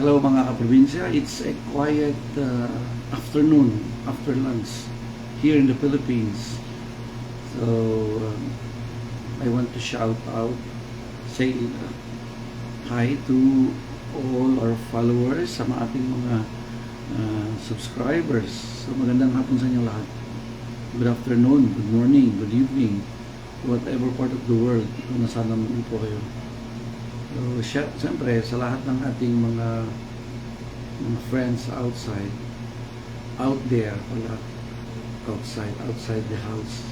Hello mga kaprobinsya, it's a quiet afternoon after lunch here in the Philippines. So I want to shout out, say hi to all our followers, sa mga ating mga subscribers. So magandang hapon sa inyo lahat. Good afternoon, good morning, good evening, whatever part of the world kung nasaan naman po kayo. So, siyempre, sa lahat ng ating mga friends outside, out there, wala, outside the house.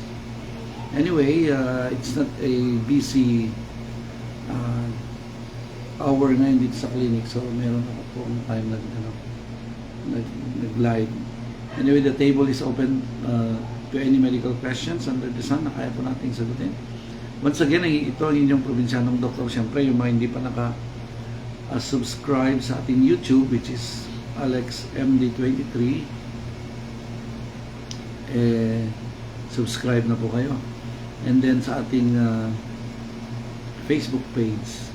Anyway, it's not a busy hour ngayon dito sa clinic, so meron ako po time nag-live. Anyway, the table is open to any medical questions under the sun na kaya po nating sagutin. Once again, ito ang inyong probinsyanong doktor. Siyempre, yung mga hindi pa naka-subscribe sa ating YouTube, which is AlexMD23, subscribe na po kayo. And then sa ating Facebook page,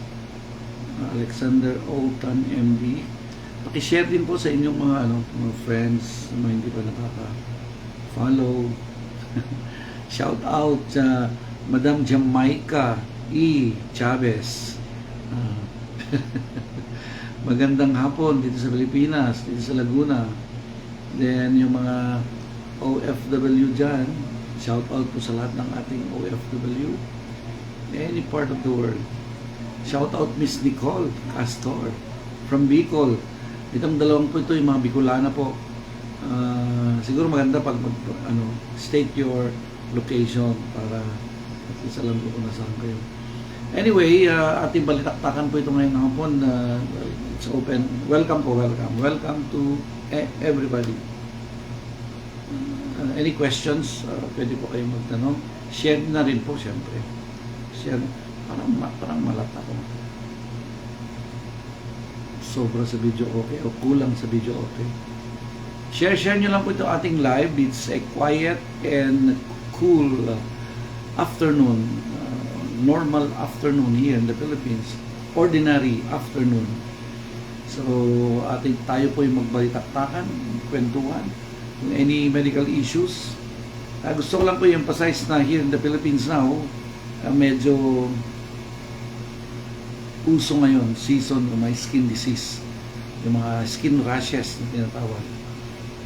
Alexander Oltan MD. Pakishare din po sa inyong mga friends, mga hindi pa nakaka-follow. Shout out sa Madam Jamaica E. Chavez. Magandang hapon dito sa Pilipinas, dito sa Laguna. Then yung mga OFW dyan, shout out po sa lahat ng ating OFW, any part of the world. Shout out Miss Nicole Castor from Bicol. Itong dalawang po ito, yung mga Bicolana po. Siguro maganda pag state your location para at least alam ko kung nasaan kayo. Anyway, ating balitaktakan po ito ngayong hapon. It's open. Welcome po, welcome. Welcome to everybody. Any questions, pwede po kayong magtanong. Share na rin po, syempre. Share. Parang malat ako. Sobra sa video okay o kulang sa video okay. Share nyo lang po ito ating live. It's a quiet and cool afternoon, normal afternoon here in the Philippines, ordinary afternoon. So tayo po yung magbalitaktakan, kwentuhan, any medical issues. Gusto ko lang po i-emphasize na here in the Philippines now, medyo uso ngayon, season ng may skin disease, yung mga skin rashes na tinatawag,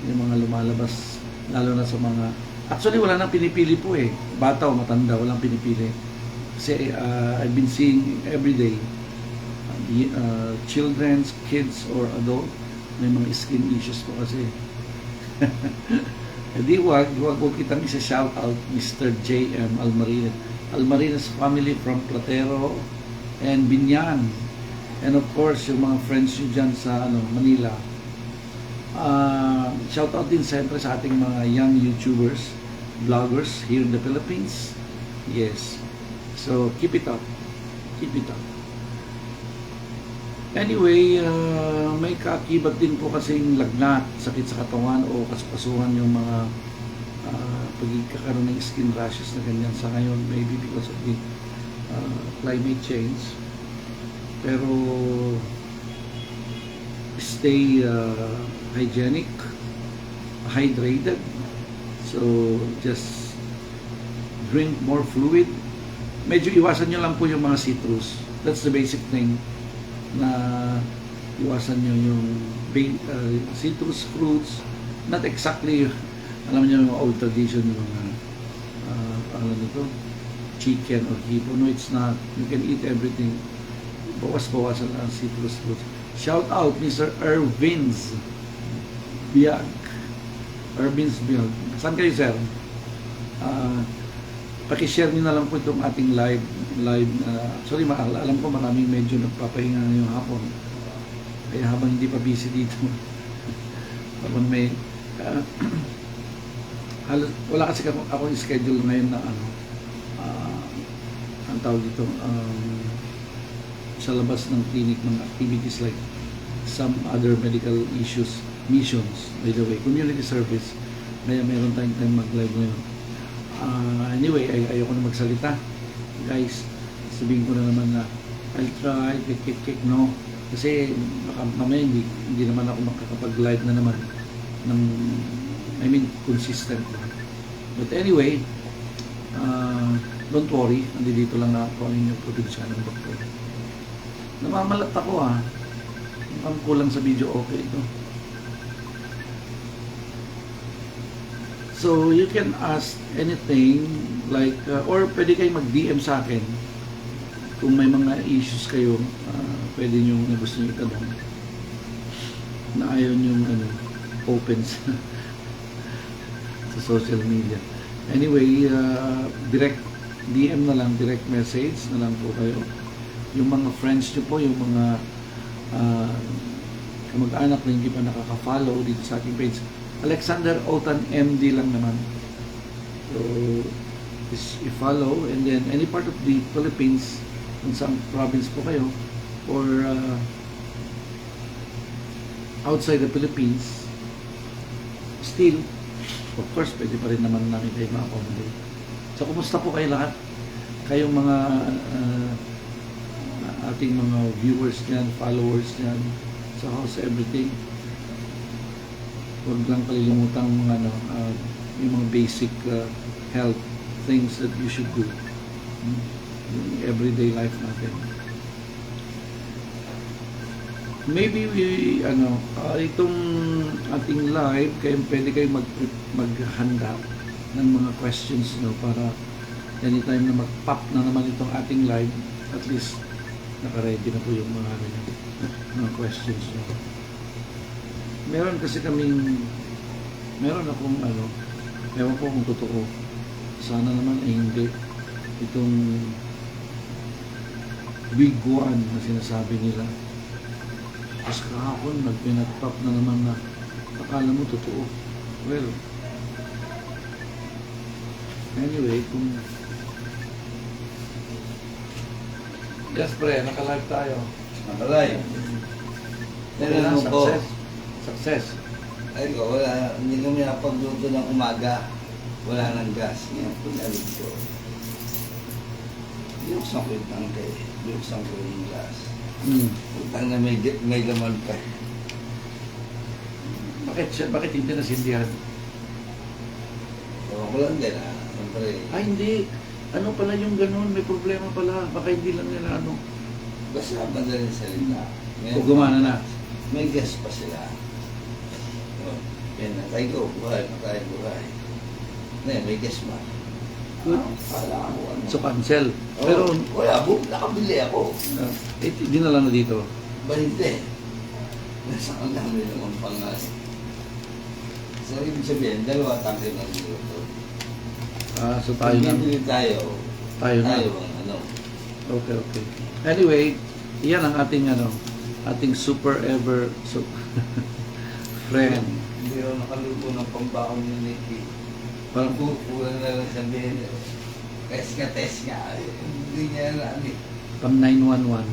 yung mga lumalabas, lalo na sa mga actually, wala nang pinipili po eh. Bata o matanda, walang pinipili. Kasi I've been seeing every day children, kids, or adult, may mga skin issues po kasi. Hindi, wag kita sa shout out Mr. J.M. Almarines. Almarines family from Platero and Binyan. And of course, yung mga friends nyo dyan sa Manila. Shout out din siyempre sa ating mga young YouTubers, vloggers here in the Philippines. Yes. So, keep it up. Keep it up. Anyway, may kaakibat din po kasing lagnat, sakit sa katawan o kasukasuhan yung mga pagkakaroon ng skin rashes na ganyan sa ngayon, maybe because of the climate change. Pero stay hygienic, hydrated. So, just drink more fluid. Medyo iwasan nyo lang po yung mga citrus. That's the basic thing, na iwasan nyo yung citrus fruits. Not exactly, alam nyo yung old tradition, yung mga chicken or hippo. No, it's not. You can eat everything. Bawas-bawasan ang citrus fruits. Shout out Mr. Irvin's Biag. Irvin's Biag. Saan kayo, sir? Pakishare nyo na lang po itong ating live. Sorry, alam ko maraming medyo nagpapahinga ngayong hapon. Kaya habang hindi pa busy dito, habang may wala kasi ako schedule ngayon na ang tawag dito, sa labas ng clinic, ng activities like some other medical issues, missions, by the way, community service. Kaya meron tayong time mag-live ngayon. Anyway, ayoko na magsalita. Guys, sabihin ko na naman na I'll try, no. Kasi baka mamaya hindi naman ako makakapag-live na naman ng, consistent. But anyway, don't worry, nandito lang na ako ang inyong probinsyanong doktor. Namamalat ako mukhang kulang sa video, okay ito. So you can ask anything like, or pwede kayong mag-DM sa akin kung may mga issues kayo, pwede nyo na gusto nyo itanong na ayaw nyo open sa social media. Anyway, direct DM na lang, direct message na lang po kayo. Yung mga friends nyo po, yung mga kamag-anak na hindi pa nakaka-follow dito sa aking page, Alexander Otan MD lang naman. So, is i-follow, and then any part of the Philippines, kung saan province po kayo, or outside the Philippines, still, of course, pwede pa rin naman namin kayo ma-accommodate. So, kumusta po kayo lahat? Kayong mga ating mga viewers niyan, followers niyan, sa house, everything. Huwag lang kalilimutang yung mga basic health things that you should do in everyday life natin. Maybe itong ating live, pwede kayo maghanda ng mga questions para anytime na mag-pop na naman itong ating live, at least naka-ready na po yung mga questions nyo. Meron akong ewan ko kung totoo, sana naman hindi, itong big one na sinasabi nila. Tapos kahapon nag-pinat-pop na naman na akala mo totoo. Well, anyway, kung yes pre, naka-live tayo. Naka-live? Success. Ay ko, hindi kami napagluto ng umaga. Wala nang gas. Ngayon, pinalig ko. Binuksan ko yung tangke. Binuksan ko yung gas. Utang na may laman pa. Bakit hindi nasindihan? Ewan ko lang din Siyempre. Ay hindi. Ano pala yung ganun? May problema pala. Baka hindi lang nila Basta madaling salita. O gumana na. May gas pa sila. Yan na, tayo ko, buhay, Ngayon, may gas ba? Good. Kala ko So cancel. Pero wala po, nakabili ako. hindi na lang na dito. Ba hindi? Nasa ang dami naman pangasin. So, ibig sabihin, 2 tangke ng luto. So tayo na. Bibili tayo. Tayo na. Okay. Anyway, iyan ang ating ating super ever friend. Hindi ako nakaluto ng pambaon ni Nicky. Parang Kulang na lang sabihin. Test nga. Hindi niya alam pang 911.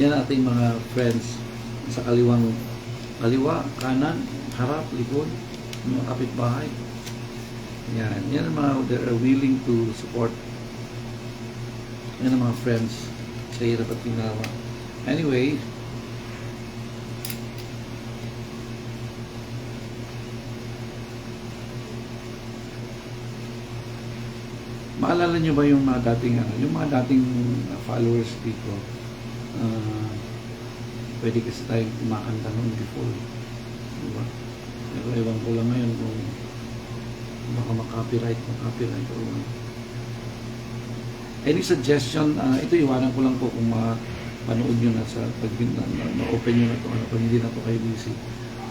Yan ating mga friends sa kaliwa, kanan, harap, likod, mga kapitbahay. Yan ang mga they are willing to support. Yan ang mga friends sa hirap at ginawa. Anyway, maalala nyo ba yung mga dating followers dito? Pwede kasi tayong kumakanta noon before. Diba? Pero ewan ko lang ngayon kung baka ma-copyright or ano. Any suggestion? Ito iwanan ko lang po kung mapanood nyo na sa ma-open nyo na ito, kung hindi na ito kayo busy.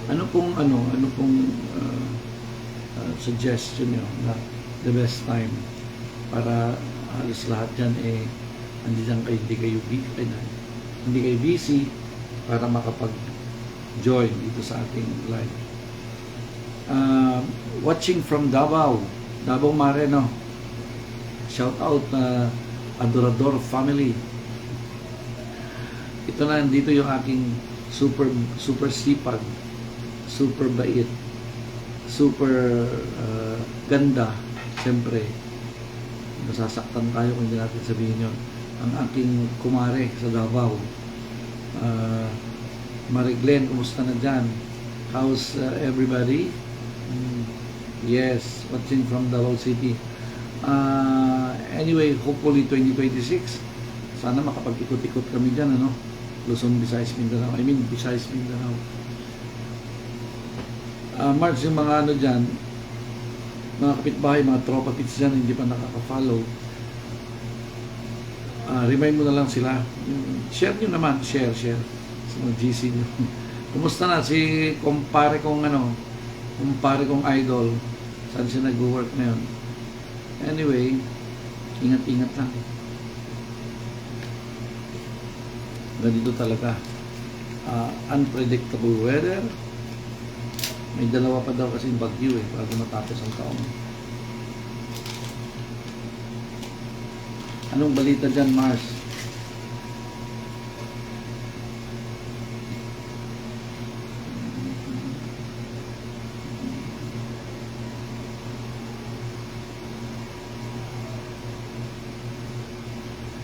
Ano pong suggestion nyo na the best time para halos lahat dyan andiyan kayo, hindi kayo busy para makapag-join dito sa ating live. Watching from Davao Mare, no? Shout out na Adorador family. Ito na, dito yung aking super sipag, super bait, super ganda. Siyempre, masasaktan tayo kung hindi natin sabihin yun. Ang aking kumare sa Davao, Marie Glenn, kumusta na dyan? How's everybody? Yes, watching from Davao City. Anyway, hopefully 2026, sana makapag-ikot-ikot kami dyan, ano? Luzon, Visayas, Mindanao. I mean, Visayas, Mindanao. March, yung mga ano dyan, mga kapitbahay, mga tropa pits dyan, hindi pa nakaka-follow. Remind mo na lang sila. Share nyo naman, share sa mga GC nyo. Kumusta na si kumpare kong idol, saan siya nag-work ngayon? Anyway, ingat-ingat lang. Ganito talaga. Unpredictable weather. May dalawa pa daw kasing bagyo bago matapos ang taon. Anong balita dyan, Mars?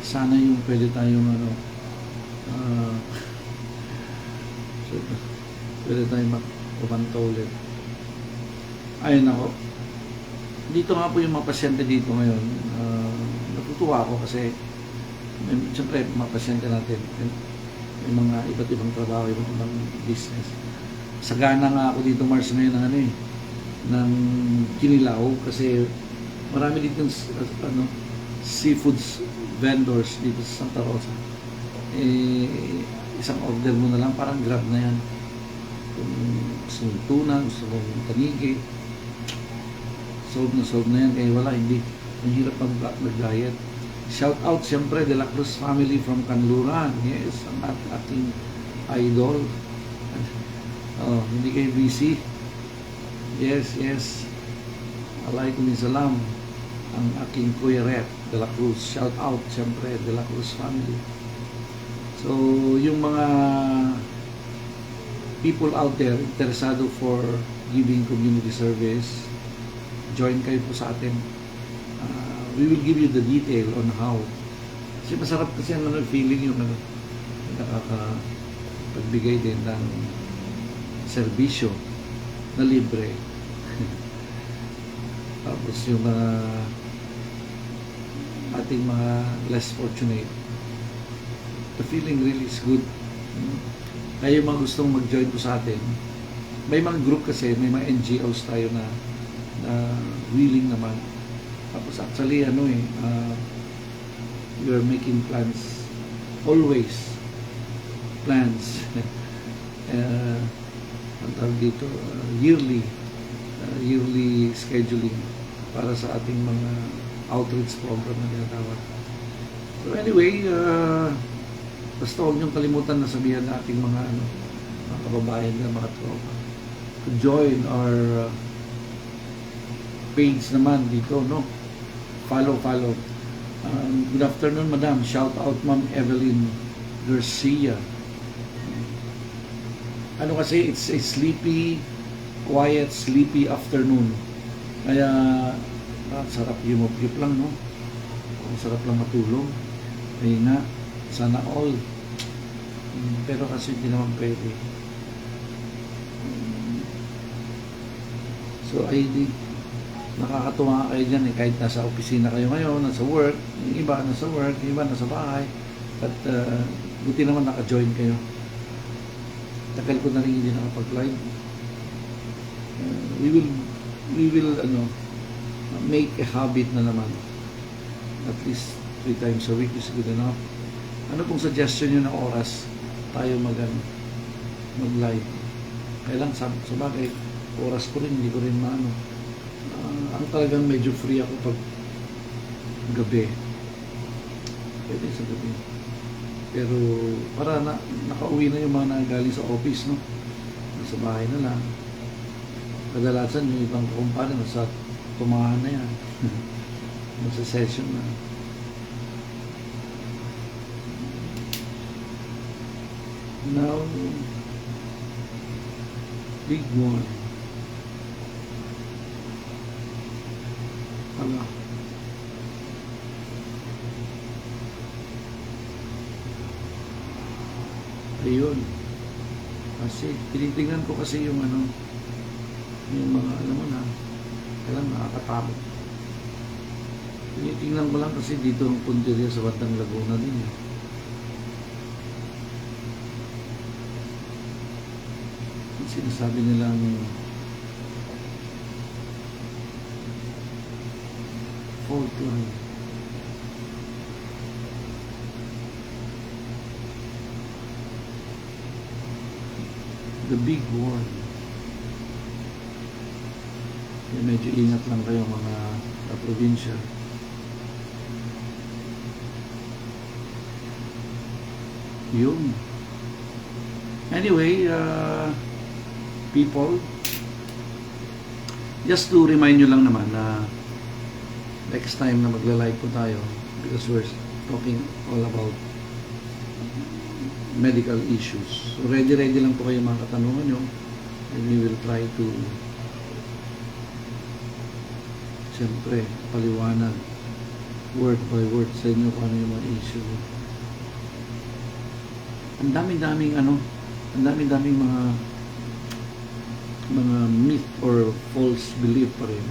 Sana yung pwede tayong pwede tayong magpapanta ulit. Ayun ako. Dito nga po yung mga pasyente dito ngayon. Natutuwa ako kasi siyempre mga pasyente natin may mga iba't ibang trabaho, iba't ibang business. Sagana nga ako dito, Mars, ngayon ng ng Kinilaw kasi marami dito seafoods vendors dito sa Santa Rosa. Isang order mo na lang, parang Grab na yan. Kung gusto mong tuna, gusto mong tanigi, solve na yan. Kaya wala, hindi. Ang hirap mag-diet. Shout out siyempre De La Cruz family from Canluran. Yes, ang ating idol. Hindi kayo busy. Yes. Alaikum salam. Ang aking Kuya Rep De La Cruz. Shout out siyempre De La Cruz family. So, yung mga people out there interesado for giving community service, join kayo po sa atin. We will give you the detail on how. Kasi masarap kasi ang feeling yung nakakapagbigay din ng serbisyo na libre. Tapos yung mga ating mga less fortunate, the feeling really is good. Kaya yung mga gustong mag-join po sa atin, may mga group kasi, may mga NGOs tayo na willing naman. Tapos actually, we are making plans, always plans, ang tawag dito, yearly scheduling para sa ating mga outreach program na tinatawag. So anyway, basta huwag niyong kalimutan na sabihan na ating mga kababayan na mga tropa to join our page naman dito, no? Follow. Good afternoon, madam. Shout out, Ma'am Evelyn Garcia. Kasi it's a quiet, sleepy afternoon. Kaya, sarap yumup-yup lang, no? Sarap lang matulog. Kaya nga, sana all. Pero kasi hindi naman pwede. So, nakakatuwa kayo dyan kahit nasa opisina kayo ngayon, nasa work, yung iba nasa work, yung iba nasa bahay. At buti naman naka-join kayo. Tagal ko na rin hindi nakapag-live. We will make a habit na naman. At least 3 times a week is good enough. Ano pong suggestion nyo na oras tayo mag-live? Kailang sa bagay, oras ko rin, hindi ko rin maano. Ang talagang medyo free ako pag gabi. Pwede sa gabi. Pero para nakauwi na yung mga nagaling sa office, no? Nasa bahay na lang. Kadalasan yung ibang kumpanya nasa tumahan na yan. Nasa session na. Now, big one. Ayun. Kasi, tinitingnan ko kasi yung yung mga, alam mo na, kailan nakakatakot. Tinitingnan ko lang kasi dito ang punteriya sa Batang Laguna din. Sinasabi nilang fault line. The big one. Medyo ingat lang kayo mga probinsya. Yun. Anyway, people, just to remind you lang naman na next time na magla-live po tayo, because we're talking all about medical issues. So ready lang po kayo mga katanungan nyo, and we will try to siyempre paliwanag word by word sa inyo kung ano yung mga issue. Ang daming mga myth or false belief pa rin.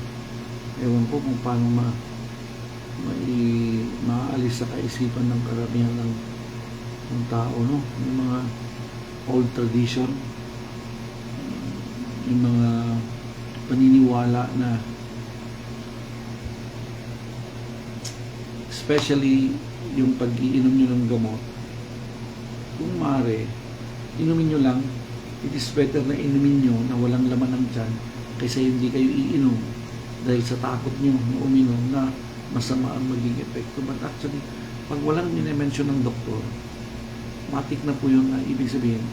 Ewan ko kung paano maaalis sa kaisipan ng karamihan ng tao, no? Yung mga old tradition, yung mga paniniwala na especially yung pag-iinom nyo ng gamot, kung maaari, inumin nyo lang. It is better na inumin nyo na walang laman ng tiyan kaysa hindi kayo iinom dahil sa takot nyo na uminom na masama ang maging epekto. But actually, pag walang minimension ng doktor, matik na po yun na ibig sabihin,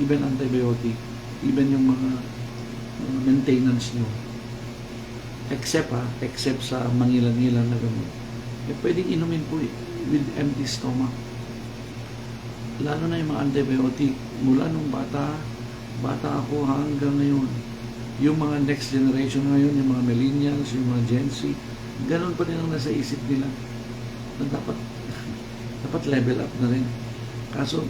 even antibiotic, even yung mga maintenance nyo, except sa mangilan-ngilan na gamot, pwedeng inumin po with empty stomach. Lalo na yung mga antibiotic, mula nung bata ako hanggang ngayon. Yung mga next generation ngayon, yung mga millennials, yung mga Gen Z, ganun pa rin ang nasa isip nila na dapat level up na rin. Kaso,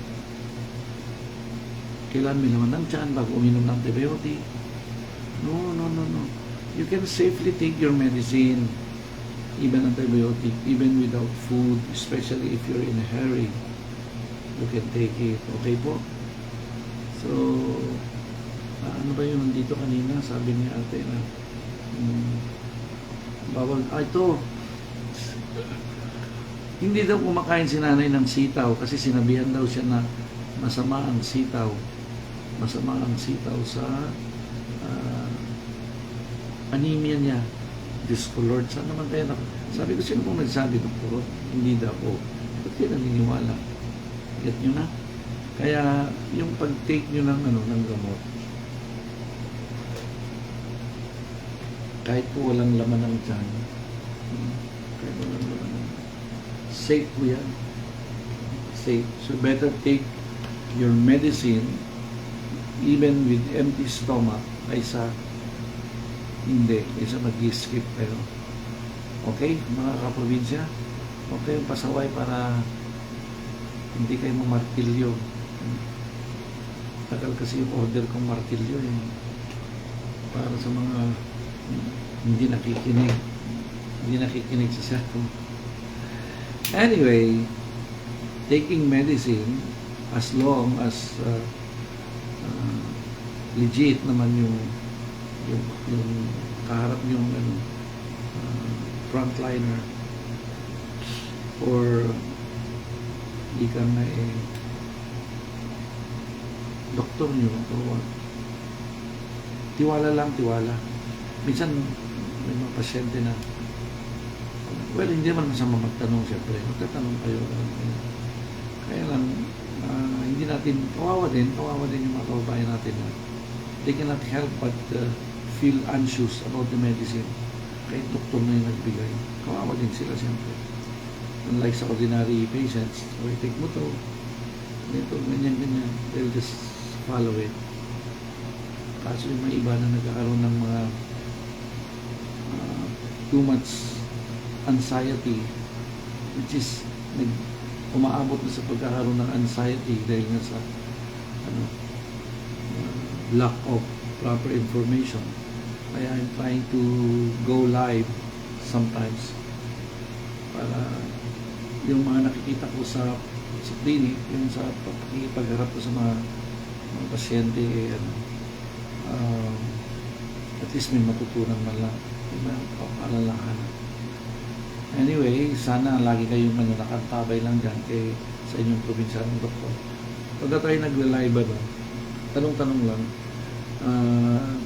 kailan may naman ng tiyan bago uminom ng antibiotic? No. You can safely take your medicine, even antibiotic, even without food, especially if you're in a hurry. You can take it. Okay po? So, ano ba yun nandito kanina? Sabi ni ate na bawal. Ito. Hindi daw kumakain si nanay ng sitaw kasi sinabihan daw siya na masama ang sitaw. Masama ang sitaw sa anemia niya. Diyos ko Lord, saan naman tayo na? Sabi ko, sino pong nagsabi, doktor? Hindi daw po. Ba't kayo naniniwala? Get nyo na? Kaya, yung pag-take nyo ng gamot, kahit po walang laman ng tiyan, kahit walang laman ng safe po yan. Safe. So, better take your medicine even with empty stomach kaysa hindi, kaysa mag-skip kayo. Okay, mga kaprobinsya? Okay, pasaway para hindi kayo mamartilyo. Tagal kasi yung order kong martilyo para sa mga hindi nakikinig sa cellphone. Anyway, taking medicine as long as legit naman yung kaharap yung frontliner or ika na doktor nyo or what. Tiwala. Minsan may mga pasyente na hindi naman masama magtanong, siyempre magtatanong kayo. Kaya lang hindi natin kawawa din yung mga kababayan natin na they cannot help but feel anxious about the medicine kahit doktor na yung nagbigay. Kawawa din sila siyempre. Unlike sa ordinary patients, take mo to, ganyan, they'll just follow it. Kaso yung mga iba na nagkakaroon ng mga too much anxiety, which is umaabot na sa pagkakaroon ng anxiety dahil nga sa ano, lack of proper information. Kaya I'm trying to go live sometimes para yung mga nakikita ko sa clinic, yung sa pakikipagharap ko sa mga pasyente, ano, at least may matutunan man lang, may mapaalalahan. Anyway, sana lagi kayong nakatabay lang dyan sa inyong probinsyanong doktor. Pagka tayo nagla-live ba, tanong-tanong lang,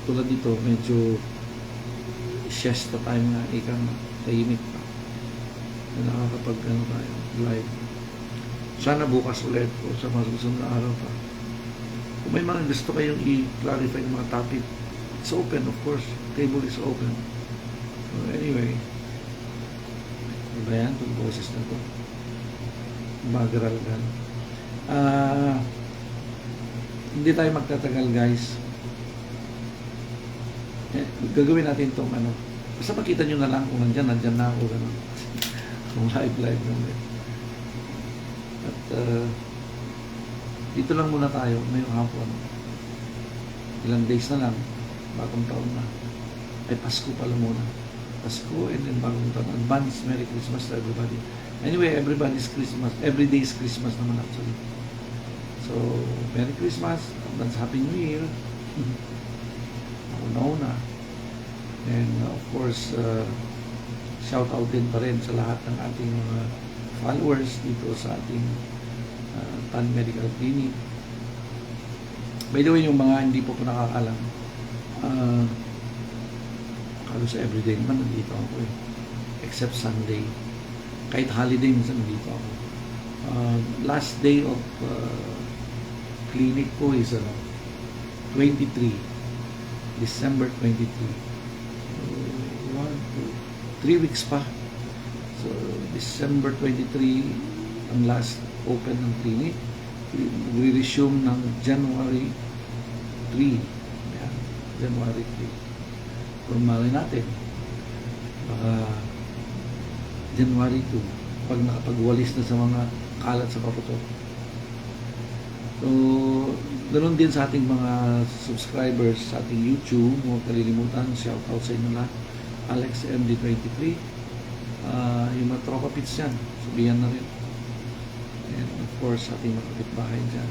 tulad dito, medyo siesta time na ikang tahimik pa. Nakakapag tayo, live. Sana bukas ulit o sa mga susunod na araw pa. Kung may mga gusto kayong i-clarify ng mga topic, it's open, of course. Table is open. So anyway, ano ba yan? Itong boses na ito. Magaralgan. Hindi tayo magtatagal, guys. Gagawin natin itong ano. Basta makita nyo na lang kung nandyan na ako. Ganun. Kung live naman. At dito lang muna tayo ngayong hapon. Ilang days na lang, bagong taon na. Ay, Pasko pala muna. Pasko and then bagong taon. Advance Merry Christmas to everybody. Anyway, everybody's Christmas. Every day is Christmas naman actually. So, Merry Christmas. Advance Happy New Year. Una-una. And of course, shout out din pa rin sa lahat ng ating mga followers dito sa ating Tan Medical Clinic. By the way, yung mga hindi po nakakalam, halos everyday naman nandito ako eh. Except Sunday. Kahit holiday, minsan nandito ako. Last day of clinic ko is 23. December 23. 3 weeks pa. So, December 23 ang last open ng clinic. Re-resume ng January 3. Yan, January 3. Kung malay natin, baka January 2, pag nakapagwalis na sa mga kalat sa paputok. So, ganoon din sa ating mga subscribers sa ating YouTube. Huwag kalilimutan, shout out sa inyo lahat. Alex MD23. Yung mga tropa pits yan, sabihan na rin. And of course, ating mga kapitbahay dyan.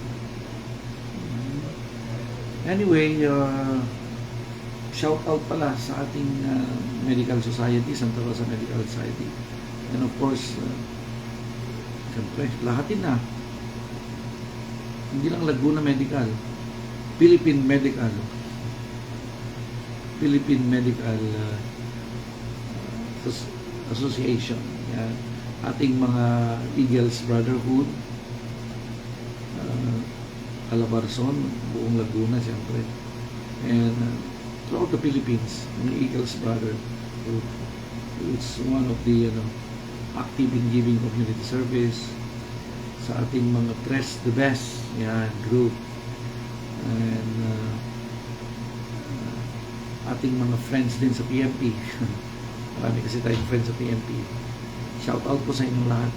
Anyway, shout out pala sa ating Medical Society, Santa Rosa Medical Society. And of course, siyempre, lahatin na. Hindi lang Laguna Medical, Philippine Medical Association. Yan. Ating mga Eagles Brotherhood, Calabarzon, buong Laguna siyempre. And throughout the Philippines, ang Eagles Brotherhood, it's one of the active in giving community service sa ating mga Tres the Best group. And ating mga friends din sa PMP. Marami kasi tayong friends sa PMP. Shout out po sa inyong lahat.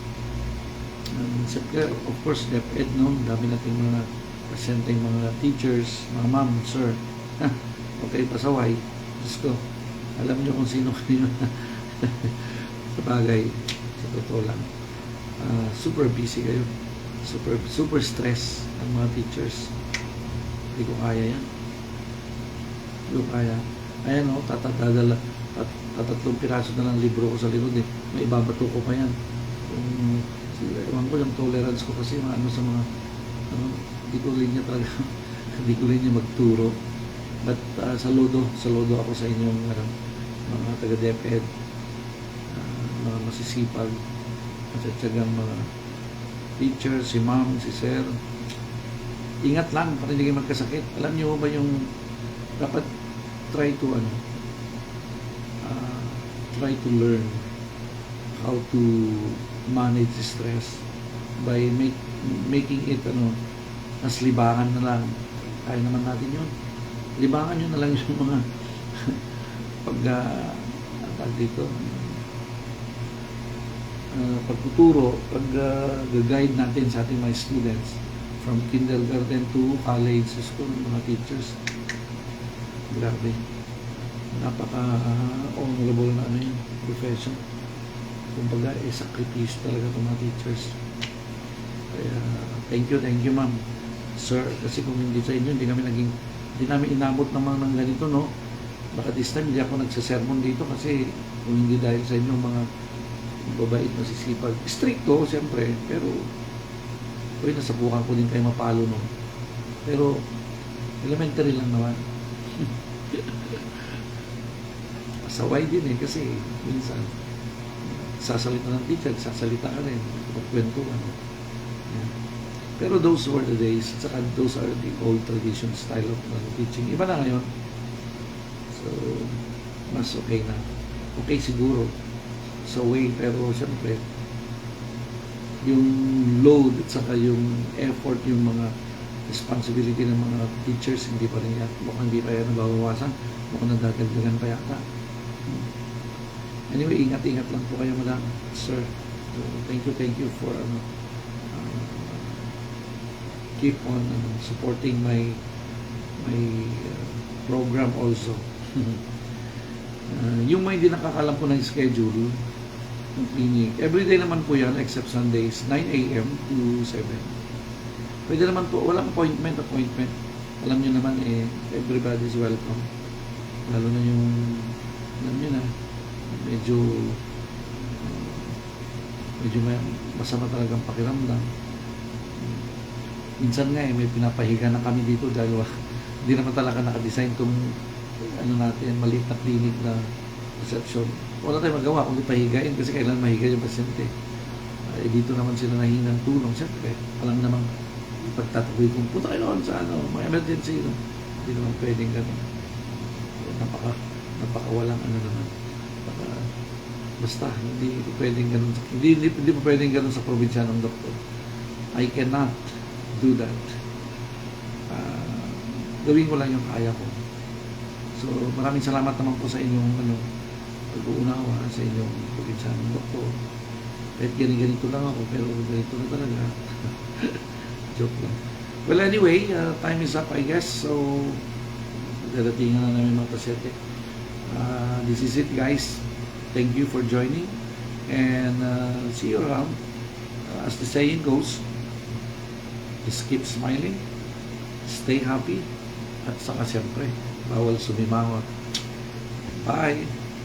Siyempre, of course, DepEd, no? Dami nating mga presenteng mga teachers, mga ma'am, sir. Huwag kayo pasaway. Diyos ko, alam niyo kung sino kayo. Sa bagay, sa totoo lang. Super busy kayo. Super stress ang mga teachers. Hindi ko kaya yan. Hindi ko kaya. Ayan o, tatatlong piraso na lang libro ko sa likod eh. May ibabato ko pa yan. Ewan ko yung tolerance ko kasi sa mga hindi ko rin niya talaga hindi ko rin niya magturo. But saludo ako sa inyong mga taga-DepEd, mga masisipag, matyagang mga teacher, si ma'am, si sir. Ingat lang para hindi kayo magkasakit. Alam niyo ba yung dapat try to learn how to manage stress by making it as libangan na lang. Kaya naman natin yun. Libangan nyo na lang yung mga pagtuturo, pag-guide natin sa ating mga students from kindergarten to college school, mga teachers. Grabe. Napaka-honorable na ano yun, profession. Kumbaga, sakripisyo talaga itong mga teachers. Kaya, thank you ma'am. Sir, kasi kung hindi sa inyo, hindi namin inabot naman ng ganito, no? Baka this time, hindi ako nagsasermon dito kasi kung hindi dahil sa inyo, mga babait na sisipag. Stricto, siyempre, pero nasabukan ko din kayo mapalo, no? Pero, elementary lang naman. Saway din eh, kasi minsan, sasalita ng teacher, sasalita ka rin, magkwentuhan. Yeah. Pero those were the days, saka those are the old tradition style of teaching. Iba na ngayon. So, mas okay na. Okay siguro sa way, pero siyempre, yung load at saka yung effort, yung mga responsibility ng mga teachers, hindi pa rin yan. Mukhang hindi pa yan nababawasan. Mukhang nadadagdagan pa yata. Anyway, ingat-ingat lang po kayo, madam, sir. So, thank you for keep on supporting my program also. Yung may hindi nakakalam po ng schedule ng clinic, everyday naman po yan except Sundays, 9 a.m. to 7. Pwede naman po, walang appointment. Alam nyo naman everybody's welcome. Lalo na yung, alam nyo na, medyo masama talagang pakiramdam. Minsan nga may pinapahiga na kami dito dahil hindi naman talaga nakadesign itong natin, maliit na clinic na reception. Wala tayong magawa kung ipahigain kasi kailan mahiga yung pasyente. Dito naman sila nahingi ng tulong. Siyempre, alam namang ipagtataboy kung punta kayo sa mga emergency. No? Hindi naman pwedeng gano'n. Napakawalang naman. Basta, hindi pwedeng ganun. Hindi pa pwedeng ganun sa probinsya ng doktor. I cannot do that. Gawin ko lang yung kaya ko. So, maraming salamat naman po sa inyong pag-uunawa sa inyong probinsya ng doktor. Kahit ganito lang ako, pero ganito na talaga. Joke lang. Well, anyway, time is up, I guess. So, dadatingan na namin mga pasyente. This is it, guys. Thank you for joining, and see you around. As the saying goes, just keep smiling, stay happy, at saka siyempre, bawal sumimangot. Bye!